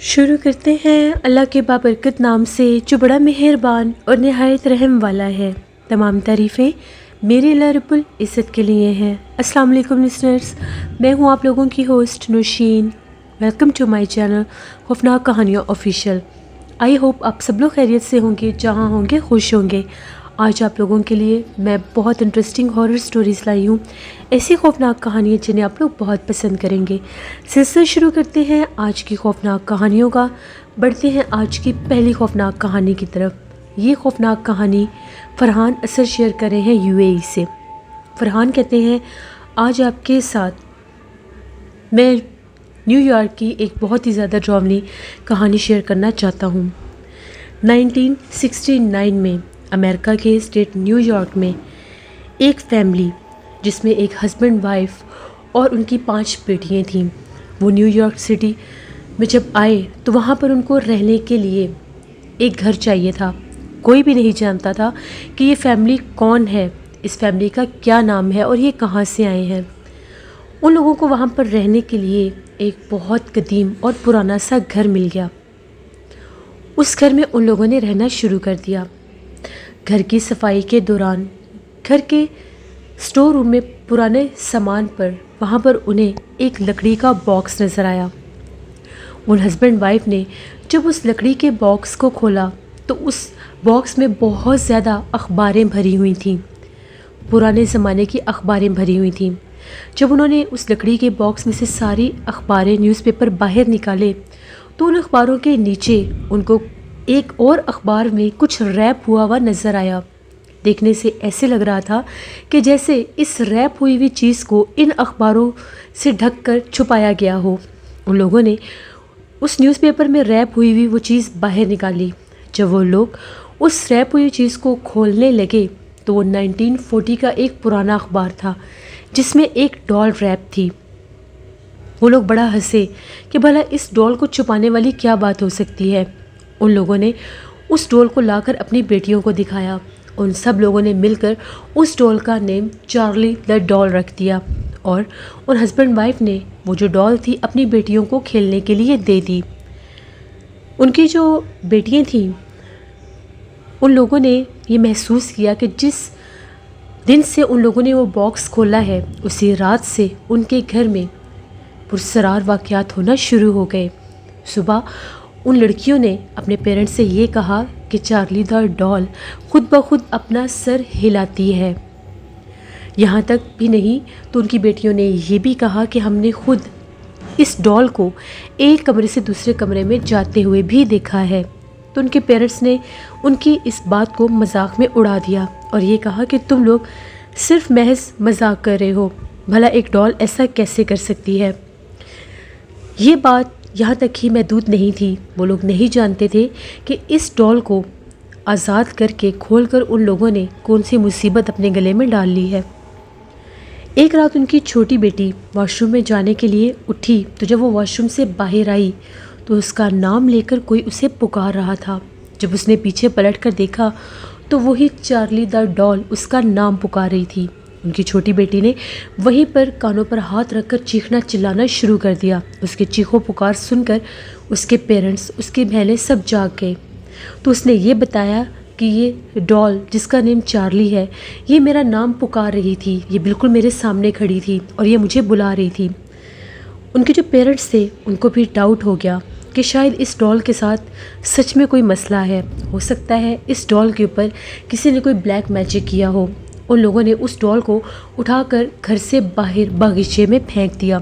شروع کرتے ہیں اللہ کے بابرکت نام سے جو بڑا مہربان اور نہایت رحم والا ہے۔ تمام تعریفیں میرے اللہ رب العزت کے لیے ہیں۔ السلام علیکم لسنرز، میں ہوں آپ لوگوں کی host Nausheen. Welcome to my channel خوفناک کہانیاں آفیشیل۔ آئی ہوپ آپ سب لوگ خیریت سے ہوں گے، جہاں ہوں گے خوش ہوں گے۔ آج آپ لوگوں کے لیے میں بہت انٹرسٹنگ ہارر سٹوریز لائی ہوں، ایسی خوفناک کہانیاں جنہیں آپ لوگ بہت پسند کریں گے۔ سلسلہ شروع کرتے ہیں آج کی خوفناک کہانیوں کا۔ بڑھتے ہیں آج کی پہلی خوفناک کہانی کی طرف۔ یہ خوفناک کہانی فرحان اثر شیئر کر رہے ہیں UAE سے۔ فرحان کہتے ہیں آج آپ کے ساتھ میں نیو یارک کی ایک بہت ہی زیادہ ڈراؤنی کہانی شیئر کرنا چاہتا ہوں۔ 1969 میں امریکہ کے اسٹیٹ نیو یارک میں ایک فیملی جس میں ایک ہسبینڈ وائف اور ان کی 5 بیٹیاں تھیں، وہ نیو یارک سٹی میں جب آئے تو وہاں پر ان کو رہنے کے لیے ایک گھر چاہیے تھا۔ کوئی بھی نہیں جانتا تھا کہ یہ فیملی کون ہے، اس فیملی کا کیا نام ہے اور یہ کہاں سے آئے ہیں۔ ان لوگوں کو وہاں پر رہنے کے لیے ایک بہت قدیم اور پرانا سا گھر مل گیا۔ اس گھر میں ان لوگوں نے رہنا شروع کر دیا۔ گھر کی صفائی کے دوران گھر کے سٹور روم میں پرانے سامان پر وہاں پر انہیں ایک لکڑی کا باکس نظر آیا۔ ان ہسبینڈ وائف نے جب اس لکڑی کے باکس کو کھولا تو اس باکس میں بہت زیادہ اخباریں بھری ہوئی تھیں، پرانے زمانے کی اخباریں بھری ہوئی تھیں۔ جب انہوں نے اس لکڑی کے باکس میں سے ساری اخباریں، نیوز پیپر باہر نکالے تو ان اخباروں کے نیچے ان کو ایک اور اخبار میں کچھ ریپ ہوا نظر آیا۔ دیکھنے سے ایسے لگ رہا تھا کہ جیسے اس ریپ ہوئی ہوئی چیز کو ان اخباروں سے ڈھک کر چھپایا گیا ہو۔ ان لوگوں نے اس نیوز پیپر میں ریپ ہوئی وہ چیز باہر نکالی۔ جب وہ لوگ اس ریپ ہوئی چیز کو کھولنے لگے تو وہ 1940 کا ایک پرانا اخبار تھا جس میں ایک ڈال ریپ تھی۔ وہ لوگ بڑا ہنسے کہ بھلا اس ڈال کو چھپانے والی کیا بات ہو سکتی ہے۔ ان لوگوں نے اس ڈال کو لا کر اپنی بیٹیوں کو دکھایا۔ ان سب لوگوں نے مل کر اس ڈال کا نیم چارلی دا ڈال رکھ دیا اور ان ہسبینڈ وائف نے وہ جو ڈال تھی اپنی بیٹیوں کو کھیلنے کے لیے دے دی۔ ان کی جو بیٹیاں تھیں ان لوگوں نے یہ محسوس کیا کہ جس دن سے ان لوگوں نے وہ باکس کھولا ہے اسی رات سے ان کے گھر میں پراسرار واقعات ہونا شروع ہو گئے۔ صبح ان لڑکیوں نے اپنے پیرنٹس سے یہ کہا کہ چارلی دا ڈال خود بخود اپنا سر ہلاتی ہے۔ یہاں تک بھی نہیں تو ان کی بیٹیوں نے یہ بھی کہا کہ ہم نے خود اس ڈال کو ایک کمرے سے دوسرے کمرے میں جاتے ہوئے بھی دیکھا ہے۔ تو ان کے پیرنٹس نے ان کی اس بات کو مذاق میں اڑا دیا اور یہ کہا کہ تم لوگ صرف محض مذاق کر رہے ہو، بھلا ایک ڈال ایسا کیسے کر سکتی ہے۔ یہ بات یہاں تک ہی محدود نہیں تھی، وہ لوگ نہیں جانتے تھے کہ اس ڈال کو آزاد کر کے کھول کر ان لوگوں نے کون سی مصیبت اپنے گلے میں ڈال لی ہے۔ ایک رات ان کی چھوٹی بیٹی واش روم میں جانے کے لیے اٹھی تو جب وہ واش روم سے باہر آئی تو اس کا نام لے کر کوئی اسے پکار رہا تھا۔ جب اس نے پیچھے پلٹ کر دیکھا تو وہی چارلی دا ڈال اس کا نام پکار رہی تھی۔ ان کی چھوٹی بیٹی نے وہیں پر کانوں پر ہاتھ رکھ کر چیخنا چلانا شروع کر دیا۔ اس کے چیخو پکار سن کر اس کے پیرنٹس، اس کی بہنیں سب جاگ گئے۔ تو اس نے یہ بتایا کہ یہ ڈال جس کا نیم چارلی ہے یہ میرا نام پکار رہی تھی، یہ بالکل میرے سامنے کھڑی تھی اور یہ مجھے بلا رہی تھی۔ ان کے جو پیرنٹس تھے ان کو بھی ڈاؤٹ ہو گیا کہ شاید اس ڈال کے ساتھ سچ میں کوئی مسئلہ ہے، ہو سکتا ہے اس ڈال کے اوپر کسی نے کوئی بلیک میجک کیا ہو۔ ان لوگوں نے اس ڈال کو اٹھا کر گھر سے باہر باغیچے میں پھینک دیا۔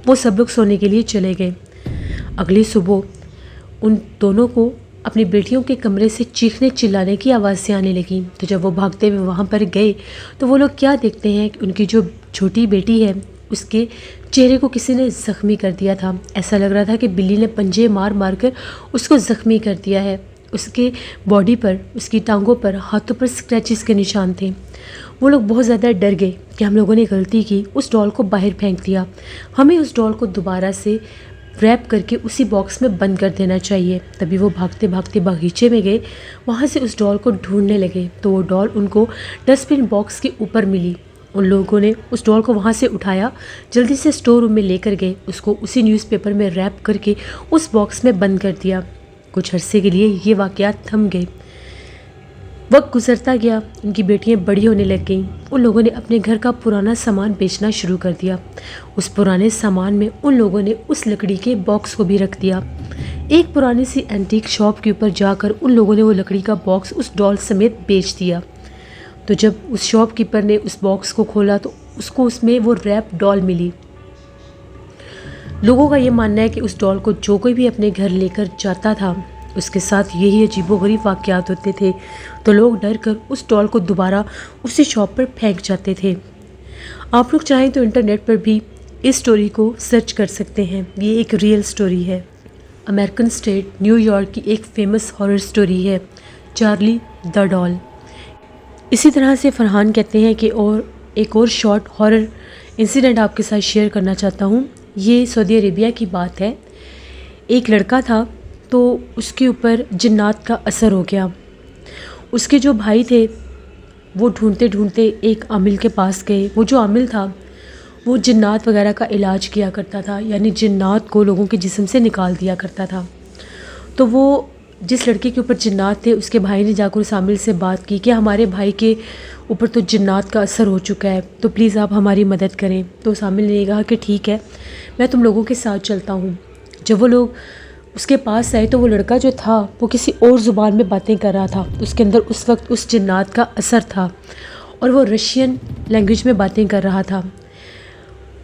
وہ سب لوگ سونے کے لیے چلے گئے۔ اگلی صبح ان دونوں کو اپنی بیٹیوں کے کمرے سے چیخنے چلانے کی آوازیں آنے لگیں۔ تو جب وہ بھاگتے ہوئے وہاں پر گئے تو وہ لوگ کیا دیکھتے ہیں کہ ان کی جو چھوٹی بیٹی ہے اس کے چہرے کو کسی نے زخمی کر دیا تھا۔ ایسا لگ رہا تھا کہ بلی نے پنجے مار مار کر اس کو زخمی کر دیا ہے۔ اس کے باڈی پر، اس کی ٹانگوں پر، ہاتھوں پر اسکریچز کے نشان تھے۔ وہ لوگ بہت زیادہ ڈر گئے کہ ہم لوگوں نے غلطی کی، اس ڈال کو باہر پھینک دیا، ہمیں اس ڈال کو دوبارہ سے ریپ کر کے اسی باکس میں بند کر دینا چاہیے۔ تبھی وہ بھاگتے بھاگتے باغیچے میں گئے، وہاں سے اس ڈال کو ڈھونڈنے لگے تو وہ ڈال ان کو ڈسٹ بن باکس کے اوپر ملی۔ ان لوگوں نے اس ڈال کو وہاں سے اٹھایا، جلدی سے اسٹور روم میں لے کر گئے، اس کو اسی نیوز پیپر میں ریپ کر کے اس باکس میں بند کر دیا۔ کچھ عرصے کے لیے یہ واقعات تھم گئے۔ وقت گزرتا گیا، ان کی بیٹیاں بڑی ہونے لگ گئیں۔ ان لوگوں نے اپنے گھر کا پرانا سامان بیچنا شروع کر دیا۔ اس پرانے سامان میں ان لوگوں نے اس لکڑی کے باکس کو بھی رکھ دیا۔ ایک پرانی سی اینٹیک شاپ کے اوپر جا کر ان لوگوں نے وہ لکڑی کا باکس اس ڈال سمیت بیچ دیا۔ تو جب اس شاپ کیپر نے اس باکس کو کھولا تو اس میں وہ ریپ ڈال ملی۔ لوگوں کا یہ ماننا ہے کہ اس ڈال کو جو کوئی بھی اپنے گھر لے کر جاتا تھا، اس کے ساتھ یہی عجیب و غریب واقعات ہوتے تھے، تو لوگ ڈر کر اس ڈال کو دوبارہ اسی شاپ پر پھینک جاتے تھے۔ آپ لوگ چاہیں تو انٹرنیٹ پر بھی اس سٹوری کو سرچ کر سکتے ہیں، یہ ایک ریئل سٹوری ہے۔ امریکن اسٹیٹ نیو یارک کی ایک فیمس ہارر سٹوری ہے، چارلی دا ڈال۔ اسی طرح سے فرحان کہتے ہیں کہ ایک اور شارٹ ہارر انسیڈنٹ آپ کے ساتھ شیئر کرنا چاہتا ہوں۔ یہ سعودی عربیہ کی بات ہے۔ ایک لڑکا تھا تو اس کے اوپر جنات کا اثر ہو گیا۔ اس کے جو بھائی تھے وہ ڈھونڈتے ڈھونڈتے ایک عامل کے پاس گئے۔ وہ جو عامل تھا وہ جنات وغیرہ کا علاج کیا کرتا تھا، یعنی جنات کو لوگوں کے جسم سے نکال دیا کرتا تھا۔ تو وہ جس لڑکے کے اوپر جنات تھے، اس کے بھائی نے جا کر اس عامل سے بات کی کہ ہمارے بھائی کے اوپر تو جنات کا اثر ہو چکا ہے، تو پلیز آپ ہماری مدد کریں۔ تو اس عامل نے یہ کہا کہ ٹھیک ہے، میں تم لوگوں کے ساتھ چلتا ہوں۔ جب وہ لوگ اس کے پاس آئے تو وہ لڑکا جو تھا وہ کسی اور زبان میں باتیں کر رہا تھا۔ اس کے اندر اس وقت اس جنات کا اثر تھا اور وہ رشین لینگویج میں باتیں کر رہا تھا۔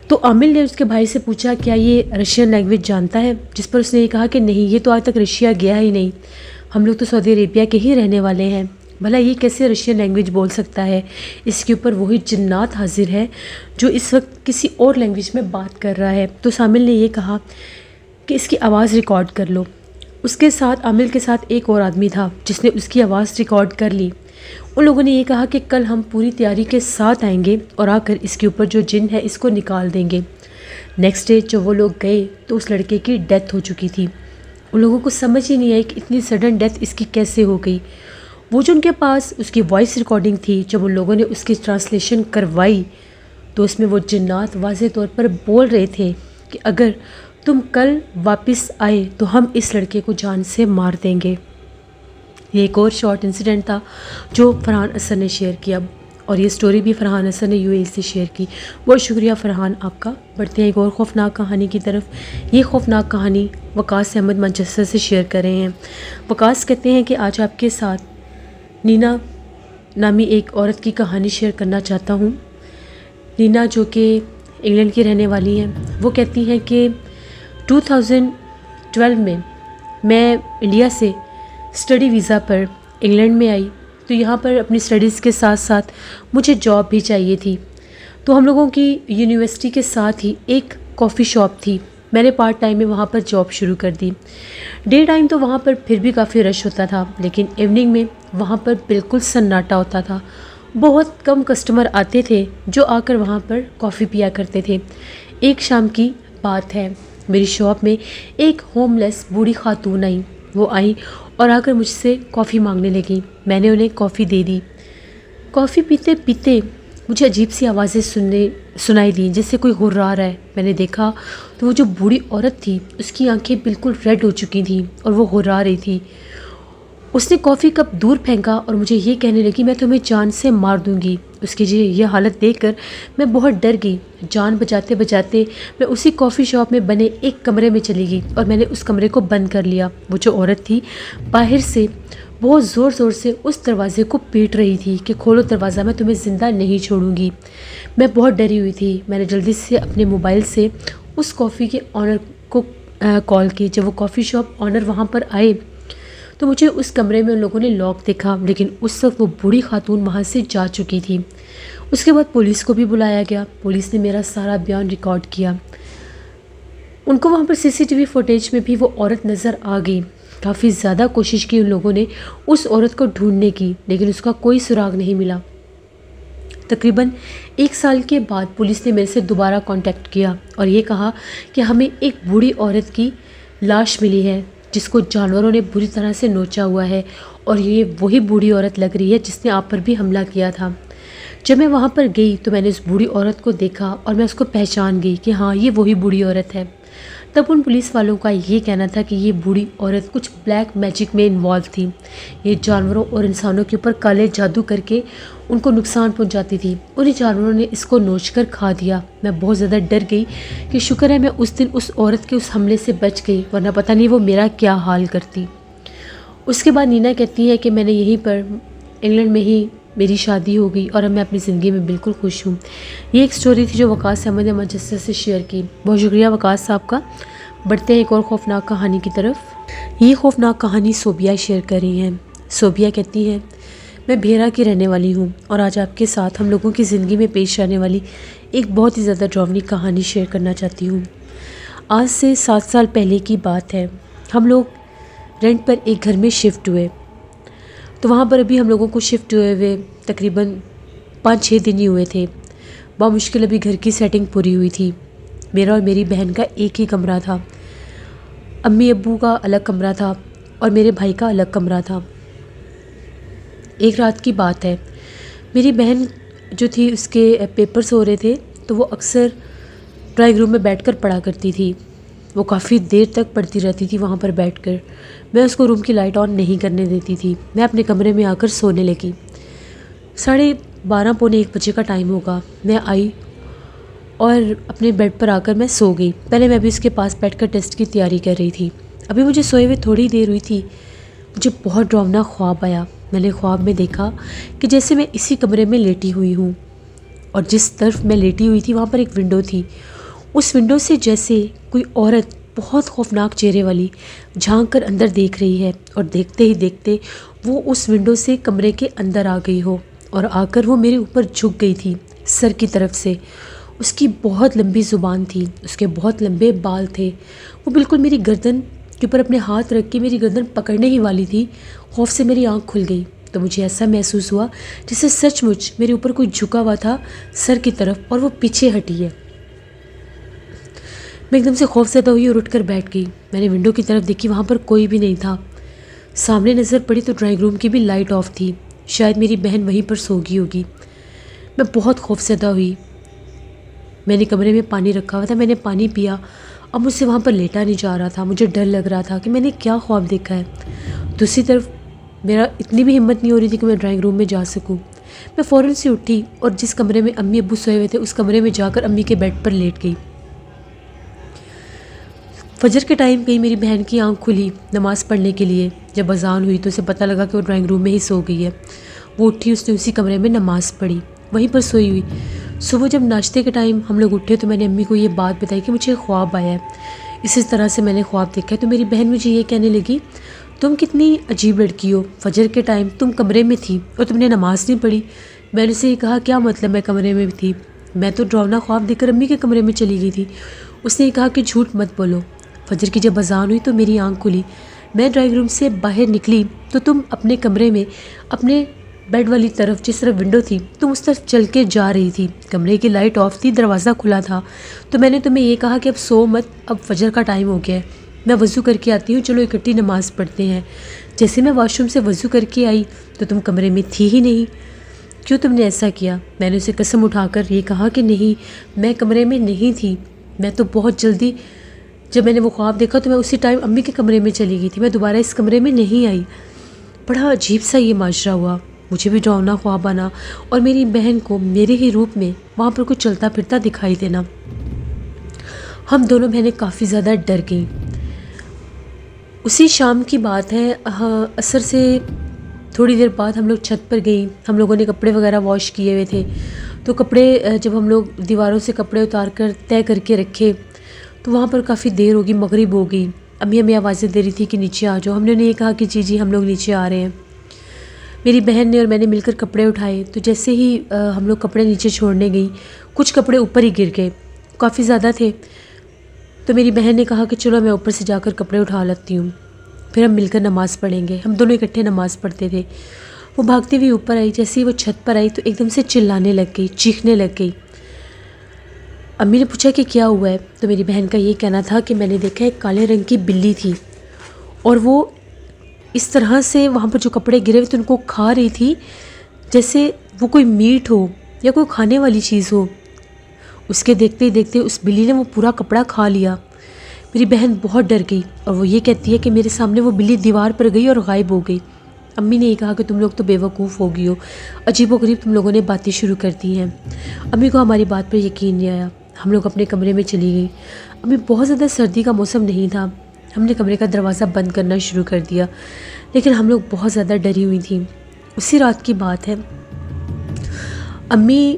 تو عامل نے اس کے بھائی سے پوچھا کیا یہ رشین لینگویج جانتا ہے، جس پر اس نے یہ کہا کہ نہیں، یہ تو آج تک رشیا گیا ہی نہیں، ہم لوگ تو سعودی عربیہ کے ہی رہنے والے ہیں، بھلا یہ کیسے رشین لینگویج بول سکتا ہے؟ اس کے اوپر وہی جنات حاضر ہے جو اس وقت کسی اور لینگویج میں بات کر رہا ہے۔ تو اس عامل نے یہ کہا کہ اس کی آواز ریکارڈ کر لو۔ اس کے ساتھ عامل کے ساتھ ایک اور آدمی تھا جس نے اس کی آواز ریکارڈ کر لی۔ ان لوگوں نے یہ کہا کہ کل ہم پوری تیاری کے ساتھ آئیں گے اور آ کر اس کے اوپر جو جن ہے اس کو نکال دیں گے۔ نیکسٹ ڈے جب وہ لوگ گئے تو اس لڑکے کی ڈیتھ ہو چکی تھی۔ ان لوگوں کو سمجھ ہی نہیں آئی کہ اتنی سڈن ڈیتھ اس کی کیسے ہو گئی۔ وہ جو ان کے پاس اس کی وائس ریکارڈنگ تھی، جب ان لوگوں نے اس کی ٹرانسلیشن کروائی تو اس میں وہ جنات واضح طور پر بول رہے تھے کہ اگر تم کل واپس آئے تو ہم اس لڑکے کو جان سے مار دیں گے۔ یہ ایک اور شارٹ انسیڈنٹ تھا جو فرحان حسن نے شیئر کیا، اور یہ سٹوری بھی فرحان حسن نے UAE سے شیئر کی۔ بہت شکریہ فرحان آپ کا۔ بڑھتے ہیں ایک اور خوفناک کہانی کی طرف۔ یہ خوفناک کہانی وقاص احمد مانچسٹر سے شیئر کر رہے ہیں۔ وقاص کہتے ہیں کہ آج آپ کے ساتھ نینا نامی ایک عورت کی کہانی شیئر کرنا چاہتا ہوں۔ نینا جو کہ انگلینڈ کی رہنے والی ہیں، وہ کہتی ہیں کہ 2012 میں انڈیا سے اسٹڈی ویزا پر انگلینڈ میں آئی، تو یہاں پر اپنی اسٹڈیز کے ساتھ ساتھ مجھے جاب بھی چاہیے تھی۔ تو ہم لوگوں کی یونیورسٹی کے ساتھ ہی ایک کافی شاپ تھی، میں نے پارٹ ٹائم میں وہاں پر جاب شروع کر دی۔ ڈے ٹائم تو وہاں پر پھر بھی کافی رش ہوتا تھا، لیکن ایوننگ میں وہاں پر بالکل سناٹا ہوتا تھا۔ بہت کم کسٹمر آتے تھے جو آ کر وہاں پر کافی پیا کرتے تھے۔ ایک شام کی بات ہے، میری شاپ میں ایک ہوم لیس بوڑھی خاتون آئی۔ وہ آئیں اور آ کر مجھ سے کافی مانگنے لگیں۔ میں نے انہیں کافی دے دی۔ کافی پیتے پیتے مجھے عجیب سی آوازیں سنائی دیں، جیسے کوئی غرا رہا ہے۔ میں نے دیکھا تو وہ جو بوڑھی عورت تھی اس کی آنکھیں بالکل ریڈ ہو چکی تھیں اور وہ غرا رہی تھی۔ اس نے کافی کپ دور پھینکا اور مجھے یہ کہنے لگی میں تمہیں جان سے مار دوں گی۔ اس کی یہ حالت دیکھ کر میں بہت ڈر گئی۔ جان بچاتے بچاتے میں اسی کافی شاپ میں بنے ایک کمرے میں چلی گئی اور میں نے اس کمرے کو بند کر لیا۔ وہ جو عورت تھی باہر سے بہت زور زور سے اس دروازے کو پیٹ رہی تھی کہ کھولو دروازہ، میں تمہیں زندہ نہیں چھوڑوں گی۔ میں بہت ڈری ہوئی تھی۔ میں نے جلدی سے اپنے موبائل سے اس کافی کے آنر کو کال کی۔ جب وہ کافی شاپ آنر وہاں پر آئے تو مجھے اس کمرے میں ان لوگوں نے لاک دیکھا، لیکن اس وقت وہ بوڑھی خاتون وہاں سے جا چکی تھی۔ اس کے بعد پولیس کو بھی بلایا گیا۔ پولیس نے میرا سارا بیان ریکارڈ کیا۔ ان کو وہاں پر CCTV فوٹیج میں بھی وہ عورت نظر آ گئی۔ کافی زیادہ کوشش کی ان لوگوں نے اس عورت کو ڈھونڈنے کی، لیکن اس کا کوئی سراغ نہیں ملا۔ تقریباً 1 سال کے بعد پولیس نے میرے سے دوبارہ کانٹیکٹ کیا اور یہ کہا کہ ہمیں ایک بوڑھی عورت کی لاش ملی ہے جس کو جانوروں نے بری طرح سے نوچا ہوا ہے، اور یہ وہی بوڑھی عورت لگ رہی ہے جس نے آپ پر بھی حملہ کیا تھا۔ جب میں وہاں پر گئی تو میں نے اس بوڑھی عورت کو دیکھا اور میں اس کو پہچان گئی کہ ہاں یہ وہی بوڑھی عورت ہے۔ تب ان پولیس والوں کا یہ کہنا تھا کہ یہ بوڑھی عورت کچھ بلیک میجک میں انوالو تھی، یہ جانوروں اور انسانوں کے اوپر کالے جادو کر کے ان کو نقصان پہنچاتی تھی۔ انہیں جانوروں نے اس کو نوچ کر کھا دیا۔ میں بہت زیادہ ڈر گئی کہ شکر ہے میں اس دن اس عورت کے اس حملے سے بچ گئی، ورنہ پتہ نہیں وہ میرا کیا حال کرتی۔ اس کے بعد نینا کہتی ہے کہ میں نے یہیں پر انگلینڈ میں ہی میری شادی ہو گئی اور اب میں اپنی زندگی میں بالکل خوش ہوں۔ یہ ایک سٹوری تھی جو وقاص احمد نے مانچسٹر سے شیئر کی۔ بہت شکریہ وقاص صاحب کا۔ بڑھتے ہیں ایک اور خوفناک کہانی کی طرف۔ یہ خوفناک کہانی صوبیہ شیئر کر رہی ہیں۔ صوبیہ کہتی ہے، میں بھیرا کی رہنے والی ہوں اور آج آپ کے ساتھ ہم لوگوں کی زندگی میں پیش آنے والی ایک بہت ہی زیادہ ڈراؤنی کہانی شیئر کرنا چاہتی ہوں۔ آج سے 7 سال پہلے کی بات ہے۔ ہم لوگ رینٹ پر ایک گھر میں شفٹ ہوئے، تو وہاں پر ابھی ہم لوگوں کو شفٹ ہوئے تقریباً 5-6 دن ہی ہوئے تھے۔ بامشکل ابھی گھر کی سیٹنگ پوری ہوئی تھی۔ میرا اور میری بہن کا ایک ہی کمرہ تھا، امی ابو کا الگ کمرہ تھا اور میرے بھائی کا الگ کمرہ تھا۔ ایک رات کی بات ہے، میری بہن جو تھی اس کے پیپرز ہو رہے تھے، تو وہ اکثر ڈرائنگ روم میں بیٹھ کر پڑھا کرتی تھی۔ وہ کافی دیر تک پڑھتی رہتی تھی وہاں پر بیٹھ کر۔ میں اس کو روم کی لائٹ آن نہیں کرنے دیتی تھی۔ میں اپنے کمرے میں آ کر سونے لگی۔ 12:30 پونے 1 بجے کا ٹائم ہوگا۔ میں آئی اور اپنے بیڈ پر آ کر میں سو گئی۔ پہلے میں بھی اس کے پاس بیٹھ کر ٹیسٹ کی تیاری کر رہی تھی۔ ابھی مجھے سوئے ہوئے تھوڑی دیر ہوئی تھی، مجھے بہت ڈراؤنا خواب آیا۔ میں نے خواب میں دیکھا کہ جیسے میں اسی کمرے میں لیٹی ہوئی ہوں اور جس طرف میں لیٹی ہوئی تھی وہاں پر ایک ونڈو تھی۔ اس ونڈو سے جیسے کوئی عورت بہت خوفناک چہرے والی جھانک کر اندر دیکھ رہی ہے، اور دیکھتے ہی دیکھتے وہ اس ونڈو سے کمرے کے اندر آ گئی ہو، اور آ کر وہ میرے اوپر جھک گئی تھی سر کی طرف سے۔ اس کی بہت لمبی زبان تھی، اس کے بہت لمبے بال تھے۔ وہ بالکل میری گردن کے اوپر اپنے ہاتھ رکھ کے میری گردن پکڑنے ہی والی تھی۔ خوف سے میری آنکھ کھل گئی تو مجھے ایسا محسوس ہوا جیسے سچ مچ میرے اوپر کوئی جھکا ہوا تھا سر کی طرف، اور وہ پیچھے ہٹی ہے۔ میں ایک دم سے خوف زدہ ہوئی اور اٹھ کر بیٹھ گئی۔ میں نے ونڈو کی طرف دیکھی، وہاں پر کوئی بھی نہیں تھا۔ سامنے نظر پڑی تو ڈرائنگ روم کی بھی لائٹ آف تھی، شاید میری بہن وہیں پر سو گئی ہوگی۔ میں بہت خوف زدہ ہوئی۔ میں نے کمرے میں پانی رکھا ہوا تھا، میں نے پانی پیا۔ اب مجھ سے وہاں پر لیٹا نہیں جا رہا تھا، مجھے ڈر لگ رہا تھا کہ میں نے کیا خواب دیکھا ہے۔ دوسری طرف میرا اتنی بھی ہمت نہیں ہو رہی تھی کہ میں ڈرائنگ روم میں جا سکوں۔ میں فوراً سے اٹھی اور جس کمرے میں امی ابو سوئے ہوئے تھے اس کمرے میں جا کر امی کے بیڈ پر لیٹ گئی۔ فجر کے ٹائم گئی، میری بہن کی آنکھ کھلی نماز پڑھنے کے لیے۔ جب اذان ہوئی تو اسے پتہ لگا کہ وہ ڈرائنگ روم میں ہی سو گئی ہے۔ وہ اٹھی، اس نے اسی کمرے میں نماز پڑھی، وہیں پر سوئی ہوئی۔ صبح جب ناشتے کے ٹائم ہم لوگ اٹھے تو میں نے امی کو یہ بات بتائی کہ مجھے خواب آیا ہے، اسی طرح سے میں نے خواب دیکھا ہے۔ تو میری بہن مجھے یہ کہنے لگی، تم کتنی عجیب لڑکی ہو، فجر کے ٹائم تم کمرے میں تھی اور تم نے نماز نہیں پڑھی۔ میں نے اسے یہ کہا، کیا مطلب میں کمرے میں تھی؟ میں تو ڈراؤنا خواب دیکھ کر امی کے کمرے میں چلی گئی تھی۔ اس نے یہ کہا کہ جھوٹ مت بولو، فجر کی جب اذان ہوئی تو میری آنکھ کھلی، میں ڈرائنگ روم سے باہر نکلی تو تم اپنے کمرے میں اپنے بیڈ والی طرف، جس طرف ونڈو تھی، تم اس طرف چل کے جا رہی تھی۔ کمرے کی لائٹ آف تھی، دروازہ کھلا تھا، تو میں نے تمہیں یہ کہا کہ اب سو مت، اب فجر کا ٹائم ہو گیا ہے، میں وضو کر کے آتی ہوں، چلو اکٹھی نماز پڑھتے ہیں۔ جیسے میں واش روم سے وضو کر کے آئی تو تم کمرے میں تھی ہی نہیں، کیوں تم نے ایسا کیا؟ میں نے اسے قسم اٹھا کر یہ کہا کہ نہیں، میں کمرے میں نہیں تھی، میں تو بہت جلدی، جب میں نے وہ خواب دیکھا تو میں اسی ٹائم امی کے کمرے میں چلی گئی تھی، میں دوبارہ اس کمرے میں نہیں آئی۔ بڑا عجیب سا یہ ماجرا ہوا، مجھے بھی ڈراؤنا خواب آنا اور میری بہن کو میرے ہی روپ میں وہاں پر کچھ چلتا پھرتا دکھائی دینا۔ ہم دونوں بہنیں کافی زیادہ ڈر گئیں۔ اسی شام کی بات ہے، عصر سے تھوڑی دیر بعد ہم لوگ چھت پر گئیں۔ ہم لوگوں نے کپڑے وغیرہ واش کیے ہوئے تھے، تو کپڑے جب ہم لوگ دیواروں سے کپڑے اتار کر طے کر کے رکھے تو وہاں پر کافی دیر ہوگی، مغرب ہو گئی۔ امی ہمیں آوازیں دے رہی تھی کہ نیچے آ جاؤ۔ ہم نے انہیں یہ کہا کہ جی ہم لوگ نیچے آ رہے ہیں۔ میری بہن نے اور میں نے مل کر کپڑے اٹھائے، تو جیسے ہی ہم لوگ کپڑے نیچے چھوڑنے گئی، کچھ کپڑے اوپر ہی گر گئے، کافی زیادہ تھے۔ تو میری بہن نے کہا کہ چلو میں اوپر سے جا کر کپڑے اٹھا لیتی ہوں، پھر ہم مل کر نماز پڑھیں گے۔ ہم دونوں اکٹھے نماز پڑھتے تھے۔ وہ بھاگتی ہوئی اوپر آئی، جیسے ہی وہ چھت پر آئی تو ایک دم سے چلانے لگ گئی، چیخنے لگ گئی۔ امی نے پوچھا کہ کیا ہوا ہے، تو میری بہن کا یہ کہنا تھا کہ میں نے دیکھا ایک کالے رنگ کی بلی تھی، اور وہ اس طرح سے وہاں پر جو کپڑے گرے ہوئے تھے ان کو کھا رہی تھی جیسے وہ کوئی میٹ ہو، یا کوئی کھانے والی چیز ہو۔ اس کے دیکھتے ہی دیکھتے اس بلی نے وہ پورا کپڑا کھا لیا۔ میری بہن بہت ڈر گئی اور وہ یہ کہتی ہے کہ میرے سامنے وہ بلی دیوار پر گئی اور غائب ہو گئی۔ امی نے یہ کہا کہ تم لوگ تو بے وقوف ہو گئی ہو، عجیب و غریب تم لوگوں نے باتیں شروع کر دی ہیں۔ امی کو ہماری بات پر یقین نہیں آیا۔ ہم لوگ اپنے کمرے میں چلی گئی۔ امی بہت زیادہ سردی کا موسم نہیں تھا، ہم نے کمرے کا دروازہ بند کرنا شروع کر دیا، لیکن ہم لوگ بہت زیادہ ڈری ہوئی تھیں۔ اسی رات کی بات ہے، امی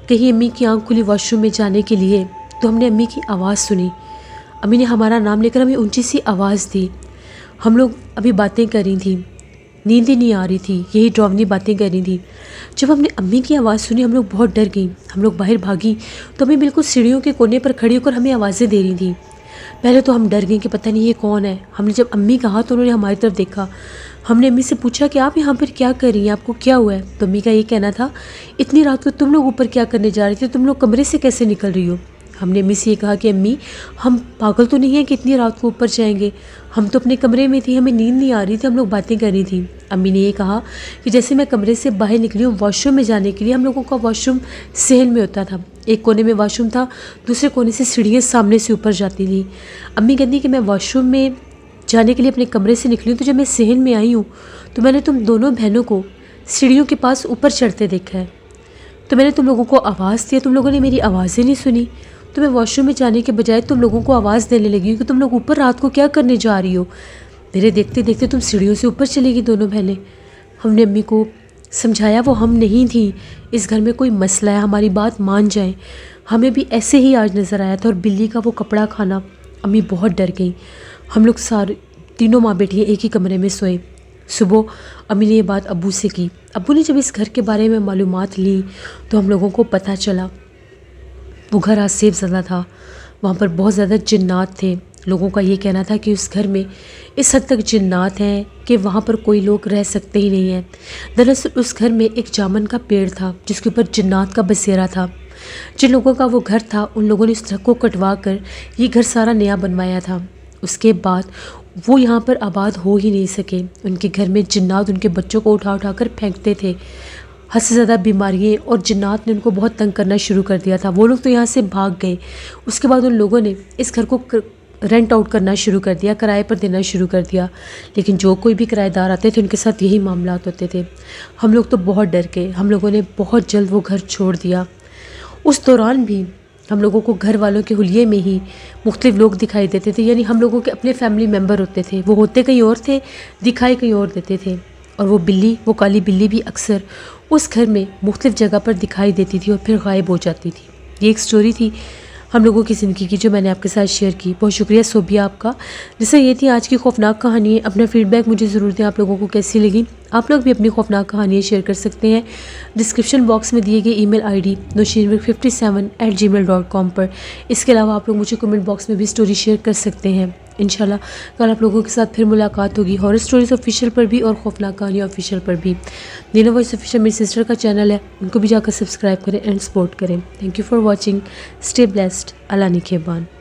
کی آنکھ کھلی واش روم میں جانے کے لیے، تو ہم نے امی کی آواز سنی۔ امی نے ہمارا نام لے کر ہمیں اونچی سی آواز دی۔ ہم لوگ ابھی باتیں کر رہی تھیں، نیند ہی نہیں آ رہی تھی، یہی ڈراؤنی باتیں کر رہی تھیں۔ جب ہم نے امی کی آواز سنی ہم لوگ بہت ڈر گئیں، ہم لوگ باہر بھاگی تو امی بالکل سیڑھیوں کے کونے پر کھڑی ہو کر ہمیں آوازیں دے رہی تھیں۔ پہلے تو ہم ڈر گئیں کہ پتہ نہیں یہ کون ہے۔ ہم نے جب امی کہا تو انہوں نے ہماری طرف دیکھا۔ ہم نے امی سے پوچھا کہ آپ یہاں پر کیا کر رہی ہیں، آپ کو کیا ہوا ہے؟ تو امی کا یہ کہنا تھا اتنی رات کو تم لوگ اوپر کیا کرنے جا رہے تھے، تم لوگ کمرے سے کیسے نکل رہی ہو؟ ہم نے امی سے یہ کہا کہ امی ہم پاگل تو نہیں ہیں کہ اتنی رات کو اوپر جائیں گے، ہم تو اپنے کمرے میں تھی، ہمیں نیند نہیں آ رہی تھی، ہم لوگ باتیں کر رہی تھیں۔ امی نے یہ کہا کہ جیسے میں کمرے سے باہر نکلی ہوں واش روم میں جانے کے لیے، ہم لوگوں کا واش روم صحن میں ہوتا تھا، ایک کونے میں واش روم تھا، دوسرے کونے سے سیڑھیاں سامنے سے اوپر جاتی تھیں۔ امی کہتی کہ میں واش روم میں جانے کے لیے اپنے کمرے سے نکلی ہوں، تو جب میں صحن میں آئی ہوں تو میں نے تم دونوں بہنوں کو سیڑھیوں کے پاس اوپر چڑھتے دیکھا ہے، تو میں نے تم لوگوں کو آواز دی، تم لوگوں نے میری آوازیں نہیں سنی، تو میں واش روم میں جانے کے بجائے تم لوگوں کو آواز دینے لگی ہوں کہ تم لوگ اوپر رات کو کیا کرنے جا رہی ہو۔ میرے دیکھتے دیکھتے تم سیڑھیوں سے اوپر چلی گئی دونوں بہنیں۔ ہم نے امی کو سمجھایا وہ ہم نہیں تھیں، اس گھر میں کوئی مسئلہ ہے، ہماری بات مان جائیں۔ ہمیں بھی ایسے ہی آج نظر آیا تھا اور بلی کا وہ کپڑا کھانا۔ امی بہت ڈر گئی۔ ہم لوگ تینوں ماں بیٹیاں ایک ہی کمرے میں سوئے۔ صبح امی نے یہ بات ابو سے کی۔ ابو نے جب اس گھر کے بارے میں معلومات لیں تو ہم لوگوں کو پتہ چلا وہ گھر آسیب زدہ تھا، وہاں پر بہت زیادہ جنات تھے۔ لوگوں کا یہ کہنا تھا کہ اس گھر میں اس حد تک جنات ہیں کہ وہاں پر کوئی لوگ رہ سکتے ہی نہیں ہیں۔ دراصل اس گھر میں ایک جامن کا پیڑ تھا جس کے اوپر جنات کا بسیرا تھا۔ جن لوگوں کا وہ گھر تھا ان لوگوں نے اس درخت کو کٹوا کر یہ گھر سارا نیا بنوایا تھا۔ اس کے بعد وہ یہاں پر آباد ہو ہی نہیں سکے۔ ان کے گھر میں جنات ان کے بچوں کو اٹھا اٹھا کر پھینکتے تھے۔ حد سے زیادہ بیماریاں اور جنات نے ان کو بہت تنگ کرنا شروع کر دیا تھا۔ وہ لوگ تو یہاں سے بھاگ گئے۔ اس کے بعد ان لوگوں نے اس گھر کو رینٹ آؤٹ کرنا شروع کر دیا، کرائے پر دینا شروع کر دیا، لیکن جو کوئی بھی کرایہ دار آتے تھے ان کے ساتھ یہی معاملات ہوتے تھے۔ ہم لوگ تو بہت ڈر گئے، ہم لوگوں نے بہت جلد وہ گھر چھوڑ دیا۔ اس دوران بھی ہم لوگوں کو گھر والوں کے حلیے میں ہی مختلف لوگ دکھائی دیتے تھے، یعنی ہم لوگوں کے اپنے فیملی ممبر ہوتے تھے، وہ ہوتے کہیں اور تھے، دکھائی کہیں اور دیتے تھے۔ اور وہ بلی، وہ کالی بلی بھی اکثر اس گھر میں مختلف جگہ پر دکھائی دیتی تھی اور پھر غائب ہو جاتی تھی۔ یہ ایک سٹوری تھی ہم لوگوں کی زندگی کی جو میں نے آپ کے ساتھ شیئر کی۔ بہت شکریہ صوبیہ آپ کا۔ جیسے یہ تھی آج کی خوفناک کہانی ہے۔ اپنا فیڈ بیک مجھے ضرور دیں، آپ لوگوں کو کیسی لگی۔ آپ لوگ بھی اپنی خوفناک کہانیاں شیئر کر سکتے ہیں ڈسکرپشن باکس میں دیے گئے ای میل آئی ڈی nushinwar57@gmail.com پر۔ اس کے علاوہ آپ لوگ مجھے کمنٹ باکس میں بھی سٹوری شیئر کر سکتے ہیں۔ انشاءاللہ کل آپ لوگوں کے ساتھ پھر ملاقات ہوگی، ہارر سٹوریز آفیشیل پر بھی اور خوفناک کہانیاں آفیشیل پر بھی۔ نینا وائس آفیشیل میری سسٹر کا چینل ہے، ان کو بھی جا کر سبسکرائب کریں اینڈ سپورٹ کریں۔ Thank you for watching, stay blessed, اللہ نگہبان۔